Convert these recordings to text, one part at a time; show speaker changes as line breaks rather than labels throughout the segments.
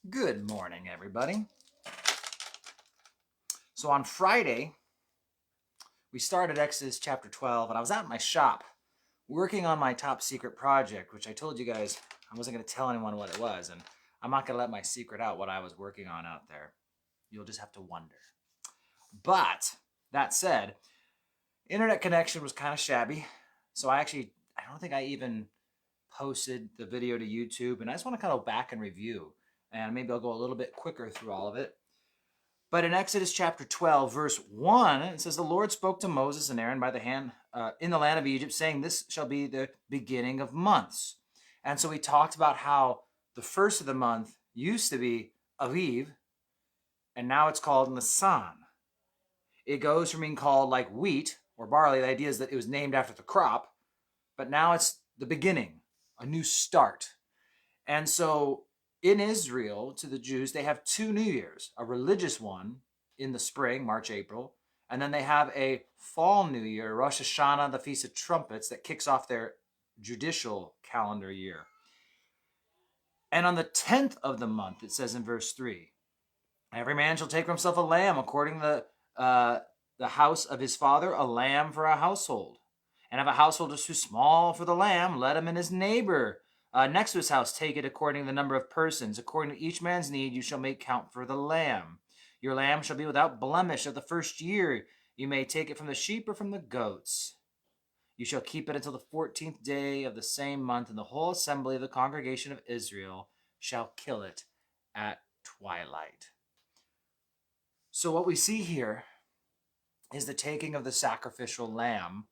Good morning, everybody. So on Friday, we started Exodus chapter 12, and I was out in my shop working on my top secret project, which I told you guys I wasn't going to tell anyone what it was, and I'm not going to let my secret out what I was working on out there. You'll just have to wonder. But that said, internet connection was kind of shabby, so I don't think I even posted the video to YouTube, and I just want to kind of back and review, and maybe I'll go a little bit quicker through all of it. But in Exodus chapter 12, verse 1, it says, "The Lord spoke to Moses and Aaron by the hand in the land of Egypt, saying, 'This shall be the beginning of months.'" And so we talked about how the first of the month used to be Aviv, and now it's called Nisan. It goes from being called like wheat or barley. The idea is that it was named after the crop, but now it's the beginning, a new start. And so in Israel, to the Jews, they have two New Years, a religious one in the spring, March, April, and then they have a fall New Year, Rosh Hashanah, the Feast of Trumpets, that kicks off their judicial calendar year. And on the 10th of the month, it says in verse 3, "Every man shall take for himself a lamb according to the house of his father, a lamb for a household. And if a household is too small for the lamb, let him and his neighbor next to his house take it according to the number of persons. According to each man's need, you shall make count for the lamb. Your lamb shall be without blemish of the first year. You may take it from the sheep or from the goats. You shall keep it until the 14th day of the same month, and the whole assembly of the congregation of Israel shall kill it at twilight." So what we see here is the taking of the sacrificial lamb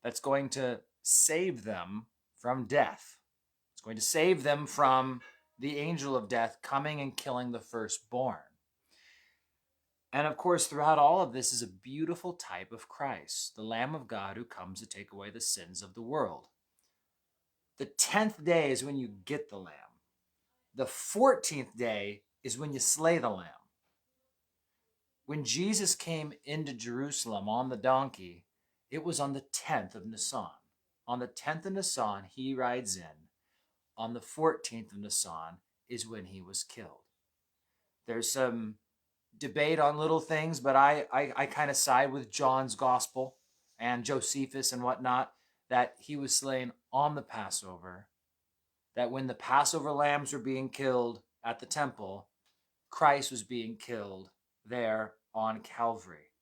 that's going to save them from death. It's going to save them from the angel of death coming and killing the firstborn. And of course, throughout all of this is a beautiful type of Christ, the Lamb of God who comes to take away the sins of the world. The 10th day is when you get the lamb. The 14th day is when you slay the lamb. When Jesus came into Jerusalem on the donkey, it was on the 10th of Nisan. On the 10th of Nisan, he rides in. On the 14th of Nisan is when he was killed. There's some debate on little things, but I kind of side with John's gospel and Josephus and whatnot, that he was slain on the Passover, that when the Passover lambs were being killed at the temple, Christ was being killed there on Calvary.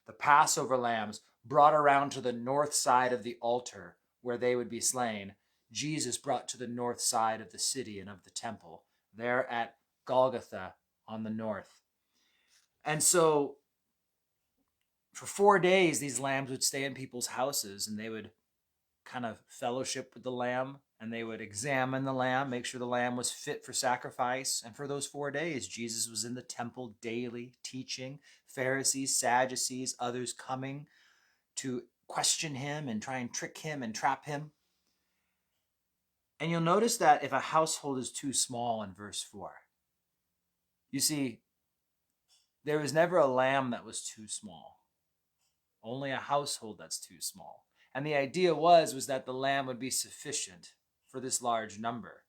The Passover lambs brought around to the north side of the altar where they would be slain. Jesus brought to the north side of the city and of the temple, there at Golgotha on the north. And so for 4 days, these lambs would stay in people's houses, and they would kind of fellowship with the lamb, and they would examine the lamb, make sure the lamb was fit for sacrifice. And for those 4 days, Jesus was in the temple daily teaching. Pharisees, Sadducees, others coming to question him and try and trick him and trap him. And you'll notice that if a household is too small in verse 4, you see, there was never a lamb that was too small, only a household that's too small. And the idea was that the lamb would be sufficient for this large number.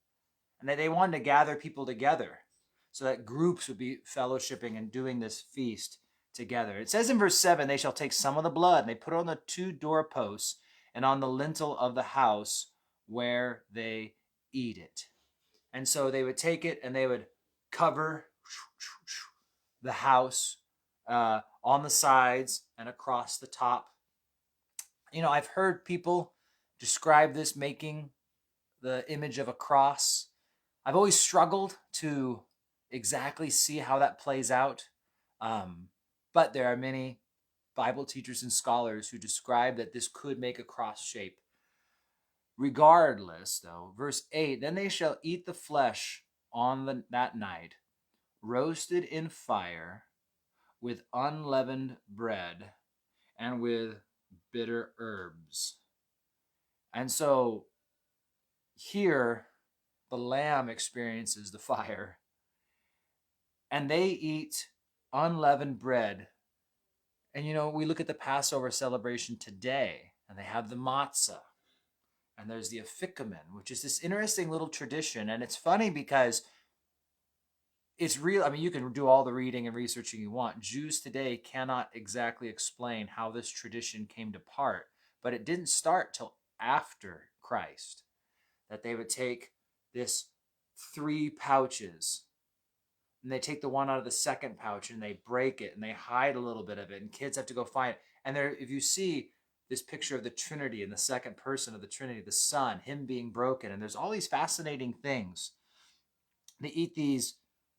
And that they wanted to gather people together so that groups would be fellowshipping and doing this feast together. It says in verse 7, "They shall take some of the blood, and they put it on the 2 doorposts and on the lintel of the house where they eat it." And so they would take it and they would cover the house on the sides and across the top. You know, I've heard people describe this making the image of a cross. I've always struggled to exactly see how that plays out. But there are many Bible teachers and scholars who describe that this could make a cross shape. Regardless, though, verse 8, "Then they shall eat the flesh on that night, roasted in fire, with unleavened bread, and with bitter herbs." And so here, the lamb experiences the fire, and they eat unleavened bread. And you know, we look at the Passover celebration today, and they have the matzah, and there's the afikomen, which is this interesting little tradition. And it's funny because it's real. I mean, you can do all the reading and researching you want. Jews today cannot exactly explain how this tradition came to part, but it didn't start till after Christ, that they would take this 3 pouches, and they take the one out of the second pouch and they break it and they hide a little bit of it, and kids have to go find it. And there, if you see this picture of the Trinity and the second person of the Trinity, the Son, him being broken, and there's all these fascinating things. They eat these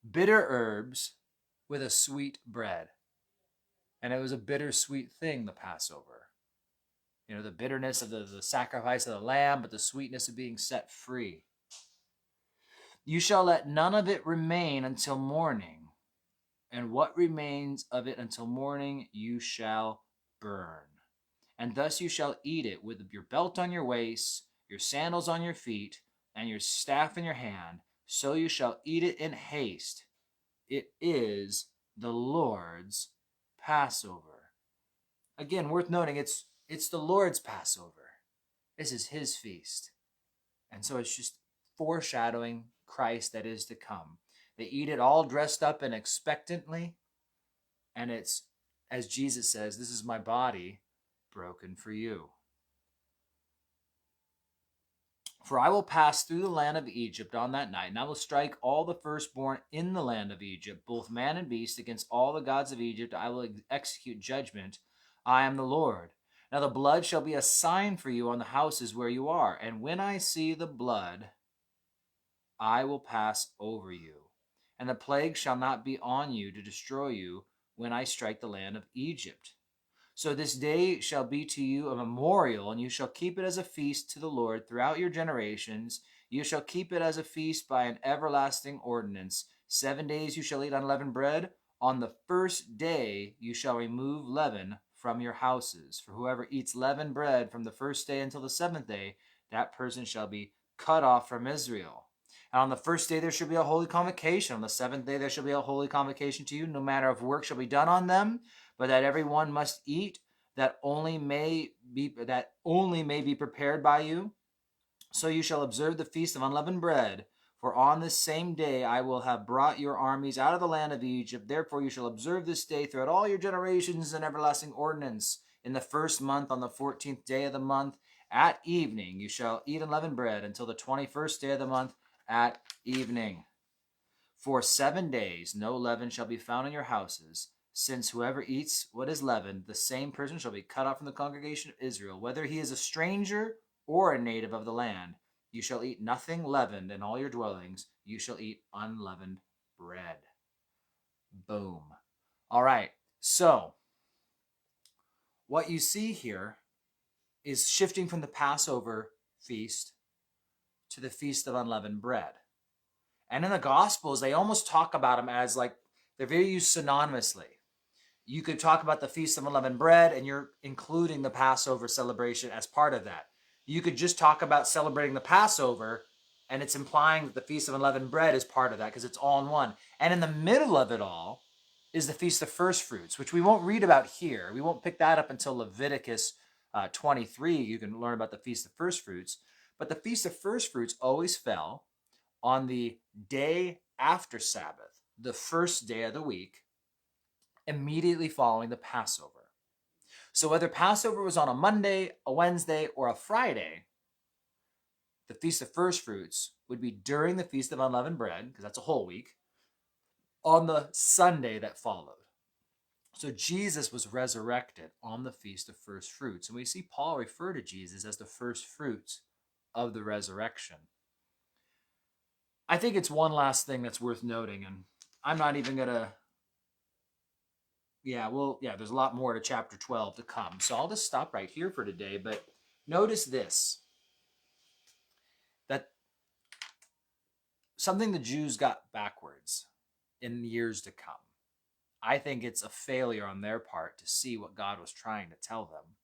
bitter herbs with a sweet bread. And it was a bittersweet thing, the Passover. You know, the bitterness of the sacrifice of the lamb, but the sweetness of being set free. You shall let none of it remain until morning, and what remains of it until morning you shall burn. And thus you shall eat it with your belt on your waist, your sandals on your feet, and your staff in your hand. So you shall eat it in haste. It is the Lord's Passover. Again, worth noting, it's the Lord's Passover. This is his feast. And so it's just foreshadowing Christ that is to come. They eat it all dressed up and expectantly. And it's, as Jesus says, this is my body broken for you. For I will pass through the land of Egypt on that night, and I will strike all the firstborn in the land of Egypt, both man and beast, against all the gods of Egypt. I will execute judgment. I am the Lord. Now the blood shall be a sign for you on the houses where you are, and when I see the blood, I will pass over you. And the plague shall not be on you to destroy you when I strike the land of Egypt. So this day shall be to you a memorial, and you shall keep it as a feast to the Lord throughout your generations. You shall keep it as a feast by an everlasting ordinance. 7 days you shall eat unleavened bread. On the first day you shall remove leaven from your houses. For whoever eats leavened bread from the first day until the 7th day, that person shall be cut off from Israel. And on the first day there shall be a holy convocation. On the 7th day there shall be a holy convocation to you. No manner of work shall be done on them, but that every one must eat that only may be prepared by you. So you shall observe the feast of unleavened bread. For on this same day I will have brought your armies out of the land of Egypt. Therefore you shall observe this day throughout all your generations, an everlasting ordinance. In the first month, on the 14th day of the month, at evening, you shall eat unleavened bread until the 21st day of the month at evening. For 7 days no leaven shall be found in your houses, since whoever eats what is leavened, the same person shall be cut off from the congregation of Israel, whether he is a stranger or a native of the land. You shall eat nothing leavened in all your dwellings. You shall eat unleavened bread. Boom. All right, so what you see here is shifting from the Passover feast to the Feast of Unleavened Bread. And in the Gospels, they almost talk about them as like, they're very used synonymously. You could talk about the Feast of Unleavened Bread, and you're including the Passover celebration as part of that. You could just talk about celebrating the Passover, and it's implying that the Feast of Unleavened Bread is part of that because it's all in one. And in the middle of it all is the Feast of First Fruits, which we won't read about here. We won't pick that up until Leviticus 23. You can learn about the Feast of First Fruits. But the Feast of First Fruits always fell on the day after Sabbath, the first day of the week, immediately following the Passover. So whether Passover was on a Monday, a Wednesday, or a Friday, the Feast of First Fruits would be during the Feast of Unleavened Bread, because that's a whole week, on the Sunday that followed. So Jesus was resurrected on the Feast of First Fruits. And we see Paul refer to Jesus as the first fruits of the resurrection. I think it's one last thing that's worth noting, and I'm not even going to... there's a lot more to chapter 12 to come. So I'll just stop right here for today. But notice this, that something the Jews got backwards in years to come. I think it's a failure on their part to see what God was trying to tell them.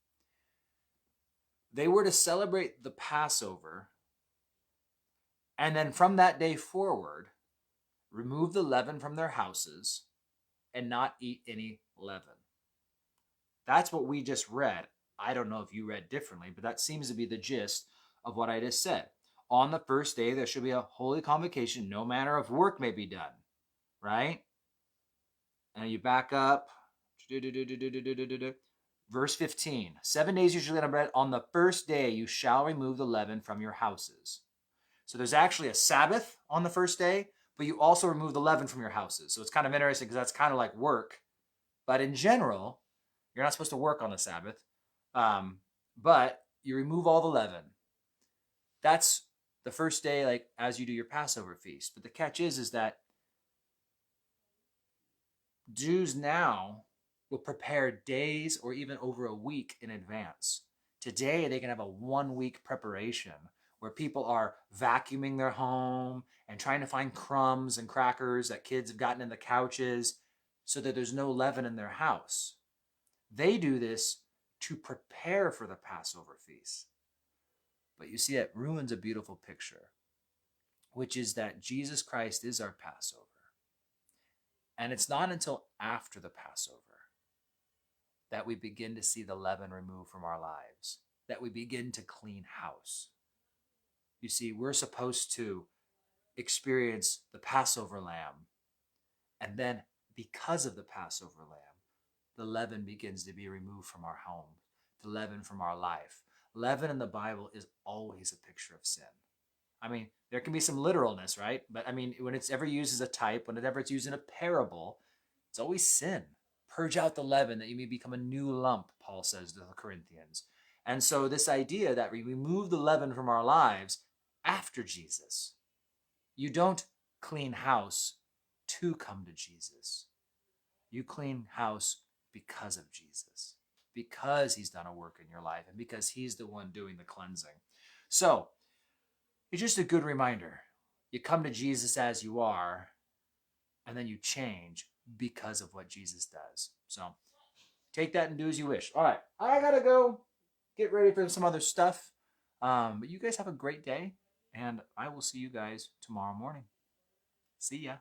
They were to celebrate the Passover, and then from that day forward, remove the leaven from their houses and not eat any leaven. That's what we just read. I don't know if you read differently, but that seems to be the gist of what I just said. On the first day, there should be a holy convocation. No manner of work may be done. right? And you back up. Verse 15. 7 days you shall eat bread. On the first day you shall remove the leaven from your houses. So there's actually a Sabbath on the first day, but you also remove the leaven from your houses. So it's kind of interesting because that's kind of like work. But in general, you're not supposed to work on the Sabbath. But you remove all the leaven. That's the first day, like as you do your Passover feast. But the catch is that Jews now will prepare days or even over a week in advance. Today, they can have a 1 week preparation where people are vacuuming their home and trying to find crumbs and crackers that kids have gotten in the couches so that there's no leaven in their house. They do this to prepare for the Passover feast. But you see, it ruins a beautiful picture, which is that Jesus Christ is our Passover. And it's not until after the Passover that we begin to see the leaven removed from our lives, that we begin to clean house. You see, we're supposed to experience the Passover Lamb. And then because of the Passover Lamb, the leaven begins to be removed from our home, the leaven from our life. Leaven in the Bible is always a picture of sin. I mean, there can be some literalness, right? But I mean, when it's ever used as a type, whenever it's used in a parable, it's always sin. Purge out the leaven that you may become a new lump, Paul says to the Corinthians. And so this idea that we remove the leaven from our lives after Jesus. You don't clean house to come to Jesus. You clean house because of Jesus, because he's done a work in your life and because he's the one doing the cleansing. So it's just a good reminder. You come to Jesus as you are, and then you change because of what Jesus does. So take that and do as you wish. All right, I gotta go get ready for some other stuff. But you guys have a great day, and I will see you guys tomorrow morning. See ya.